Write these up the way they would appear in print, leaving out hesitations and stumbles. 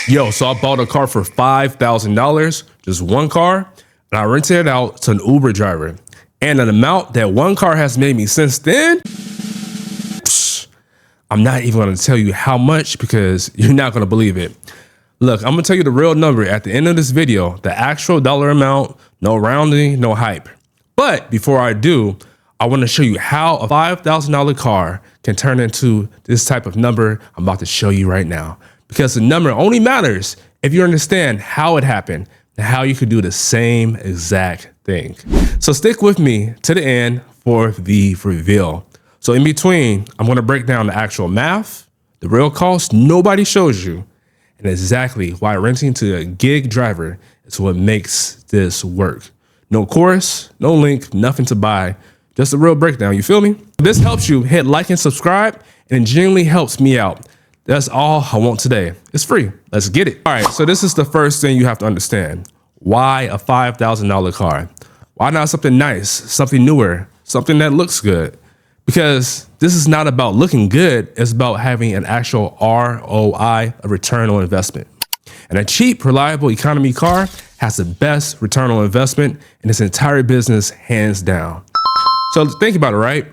Yo, so I bought a car for $5,000, just one car, and I rented it out to an Uber driver. And an amount that one car has made me since then, I'm not even gonna tell you how much because you're not gonna believe it. Look, I'm gonna tell you the real number at the end of this video, the actual dollar amount, no rounding, no hype. But before I do, I wanna show you how a $5,000 car can turn into this type of number I'm about to show you right now. Because the number only matters if you understand how it happened and how you could do the same exact thing. So stick with me to the end for the reveal. So in between, I'm gonna break down the actual math, the real cost nobody shows you, and exactly why renting to a gig driver is what makes this work. No course, no link, nothing to buy, just a real breakdown, you feel me? If this helps you, hit like and subscribe, and it genuinely helps me out. That's all I want today. It's free, let's get it. All right, so this is the first thing you have to understand. Why a $5,000 car? Why not something nice, something newer, something that looks good? Because this is not about looking good, it's about having an actual ROI, a return on investment. And a cheap, reliable economy car has the best return on investment in its entire business, hands down. So think about it, right?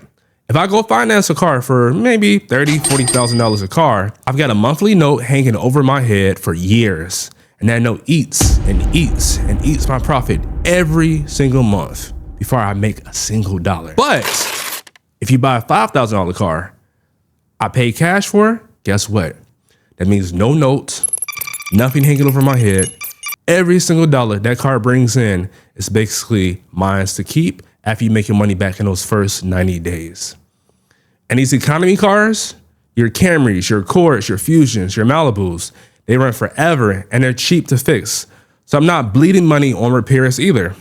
If I go finance a car for maybe $30,000, $40,000 a car, I've got a monthly note hanging over my head for years. And that note eats and eats and eats my profit every single month before I make a single dollar. But if you buy a $5,000 car, I pay cash for, guess what? That means no note, nothing hanging over my head. Every single dollar that car brings in is basically mine to keep after you make your money back in those first 90 days. And these economy cars, your Camrys, your Accords, your Fusions, your Malibus, they run forever and they're cheap to fix. So I'm not bleeding money on repairs either.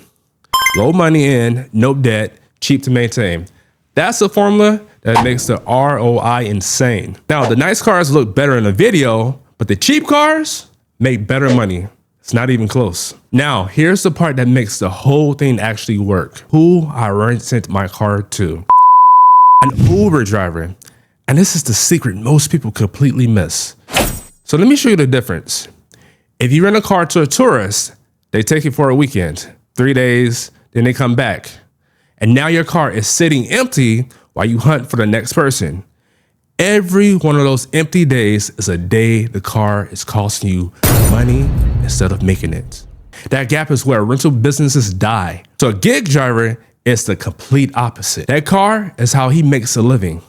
Low money in, no debt, cheap to maintain. That's the formula that makes the ROI insane. Now, the nice cars look better in the video, but the cheap cars make better money. It's not even close. Now, here's the part that makes the whole thing actually work. Who I rented my car to. An Uber driver. And this is the secret most people completely miss. So let me show you the difference. If you rent a car to a tourist, they take it for a weekend, 3 days, then they come back. And now your car is sitting empty while you hunt for the next person. Every one of those empty days is a day the car is costing you money instead of making it. That gap is where rental businesses die. So a gig driver is the complete opposite. That car is how he makes a living.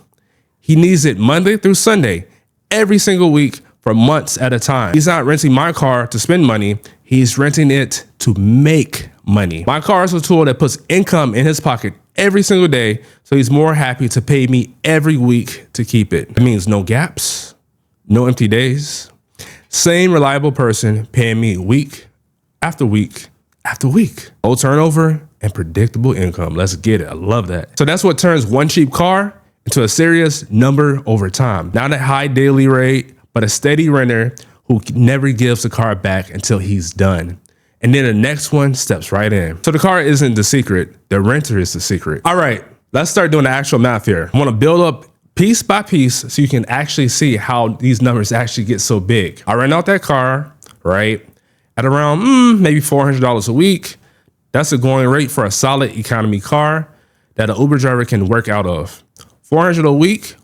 He needs it Monday through Sunday, every single week for months at a time. He's not renting my car to spend money. He's renting it to make money. My car is a tool that puts income in his pocket every single day, so he's more happy to pay me every week to keep it. It means no gaps, no empty days. Same reliable person paying me week after week after week. Low turnover and predictable income. Let's get it. I love that. So that's what turns one cheap car into a serious number over time. Not a high daily rate, but a steady renter who never gives the car back until he's done. And then the next one steps right in. So the car isn't the secret, the renter is the secret. All right, let's start doing the actual math here. I wanna build up piece by piece so you can actually see how these numbers actually get so big. I rent out that car, right, at around maybe $400 a week. That's a going rate for a solid economy car that an Uber driver can work out of. $400 a week,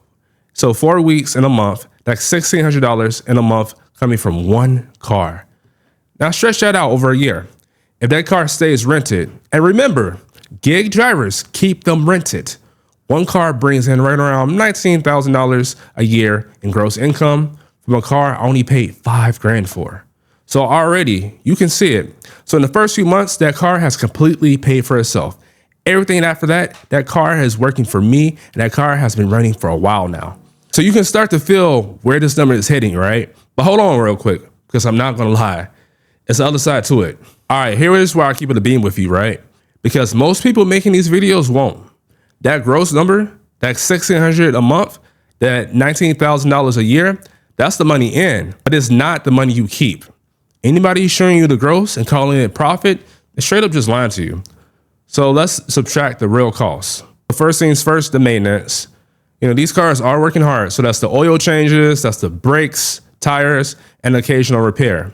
so 4 weeks in a month, that's $1,600 in a month coming from one car. Now stretch that out over a year. If that car stays rented, and remember, gig drivers keep them rented. One car brings in right around $19,000 a year in gross income from a car I only paid $5,000 for. So already you can see it. So in the first few months, that car has completely paid for itself. Everything after that, that car is working for me, and that car has been running for a while now. So you can start to feel where this number is heading, right? But hold on real quick, because I'm not gonna lie. It's the other side to it. All right, here is where I keep it a beam with you, right? Because most people making these videos won't. That gross number, that $1,600 a month, that $19,000 a year, that's the money in, but it's not the money you keep. Anybody showing you the gross and calling it profit is straight up just lying to you. So let's subtract the real costs. First things first, the maintenance. You know, these cars are working hard. So that's the oil changes, that's the brakes, tires, and occasional repair.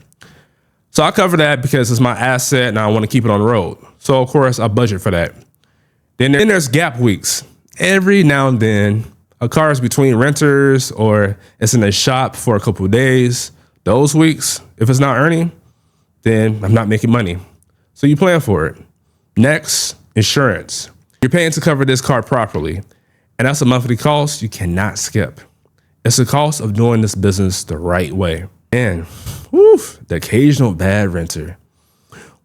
So I cover that because it's my asset and I want to keep it on the road. So of course I budget for that. Then there's gap weeks. Every now and then, a car is between renters or it's in a shop for a couple of days. Those weeks, if it's not earning, then I'm not making money. So you plan for it. Next, insurance. You're paying to cover this car properly. And that's a monthly cost you cannot skip. It's the cost of doing this business the right way. And the occasional bad renter.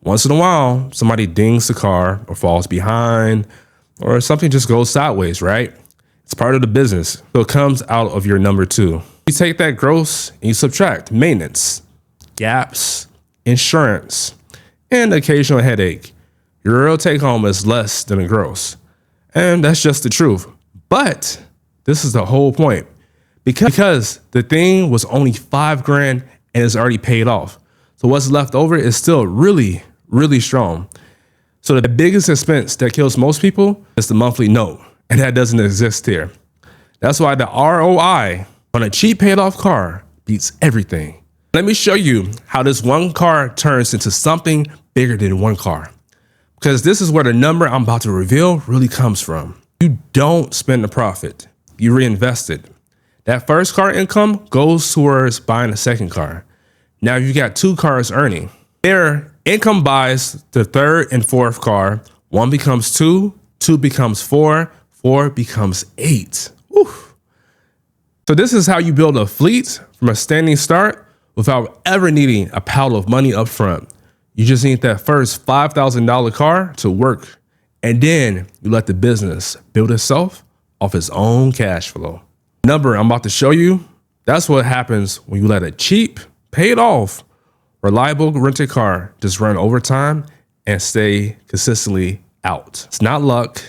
Once in a while, somebody dings the car or falls behind or something just goes sideways, right? It's part of the business. So it comes out of your number two. You take that gross and you subtract maintenance, gaps, insurance, and the occasional headache. Your real take home is less than a gross. And that's just the truth. But this is the whole point. Because the thing was only $5,000 and it's already paid off. So what's left over is still really, really strong. So the biggest expense that kills most people is the monthly note. And that doesn't exist here. That's why the ROI on a cheap paid off car beats everything. Let me show you how this one car turns into something bigger than one car. Because this is where the number I'm about to reveal really comes from. You don't spend the profit, you reinvest it. That first car income goes towards buying a second car. Now you got two cars earning. Their income buys the third and fourth car. One becomes two, two becomes four, four becomes eight. Oof. So this is how you build a fleet from a standing start without ever needing a pile of money up front. You just need that first $5,000 car to work. And then you let the business build itself off its own cash flow. Number I'm about to show you, that's what happens when you let a cheap, paid off, reliable rented car just run overtime and stay consistently out. It's not luck.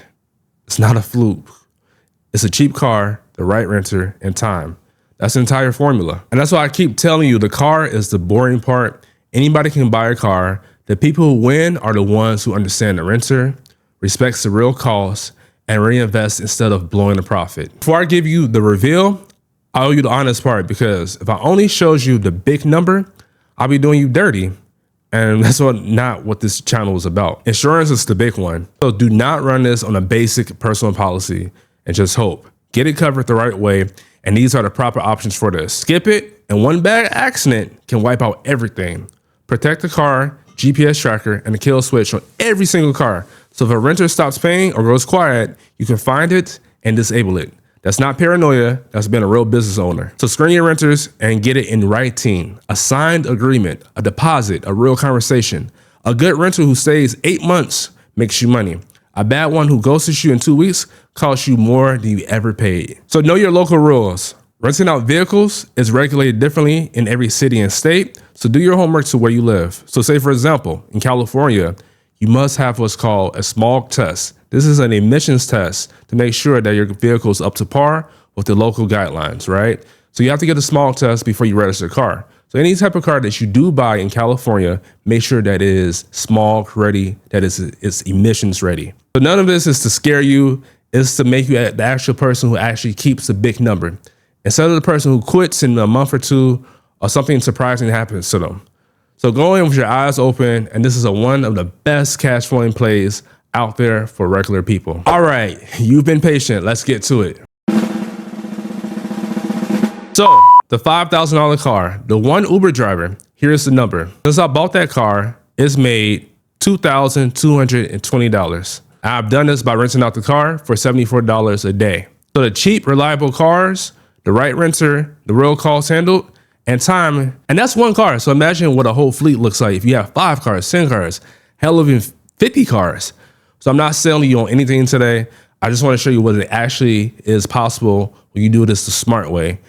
It's not a fluke. It's a cheap car, the right renter, and time. That's the entire formula. And that's why I keep telling you the car is the boring part. Anybody can buy a car. The people who win are the ones who understand the renter, respects the real cost, and reinvest instead of blowing a profit. Before I give you the reveal, I owe you the honest part, because if I only showed you the big number, I'll be doing you dirty. And that's not what this channel is about. Insurance is the big one. So do not run this on a basic personal policy and just hope. Get it covered the right way. And these are the proper options for this. Skip it, and one bad accident can wipe out everything. Protect the car, GPS tracker, and a kill switch on every single car. So if a renter stops paying or goes quiet, you can find it and disable it. That's not paranoia, that's being a real business owner. So screen your renters and get it in writing. A signed agreement, a deposit, a real conversation. A good renter who stays 8 months makes you money. A bad one who ghosts you in 2 weeks costs you more than you ever paid. So know your local rules. Renting out vehicles is regulated differently in every city and state, so do your homework to where you live. So say, for example, in California, you must have what's called a smog test. This is an emissions test to make sure that your vehicle is up to par with the local guidelines, right? So you have to get a smog test before you register a car. So any type of car that you do buy in California, make sure that it is smog ready, that it's emissions ready. So none of this is to scare you. It's to make you the actual person who actually keeps a big number, instead of the person who quits in a month or two or something surprising happens to them. So go in with your eyes open, and this is one of the best cash flowing plays out there for regular people. All right, you've been patient. Let's get to it. So the $5,000 car, the one Uber driver, here's the number. Since I bought that car, it's made $2,220. I've done this by renting out the car for $74 a day. So the cheap, reliable cars, the right renter, the real cost handled, and time. And that's one car. So imagine what a whole fleet looks like if you have 5 cars, 10 cars, hell, even 50 cars. So I'm not selling you on anything today. I just want to show you what it actually is possible when you do this the smart way.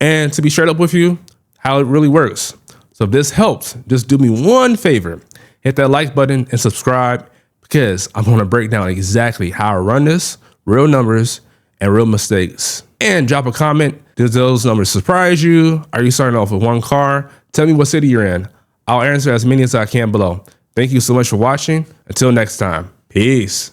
And to be straight up with you, how it really works. So if this helps, just do me one favor. Hit that like button and subscribe, because I'm going to break down exactly how I run this, real numbers and real mistakes. And drop a comment. Does those numbers surprise you? Are you starting off with one car? Tell me what city you're in. I'll answer as many as I can below. Thank you so much for watching. Until next time, peace.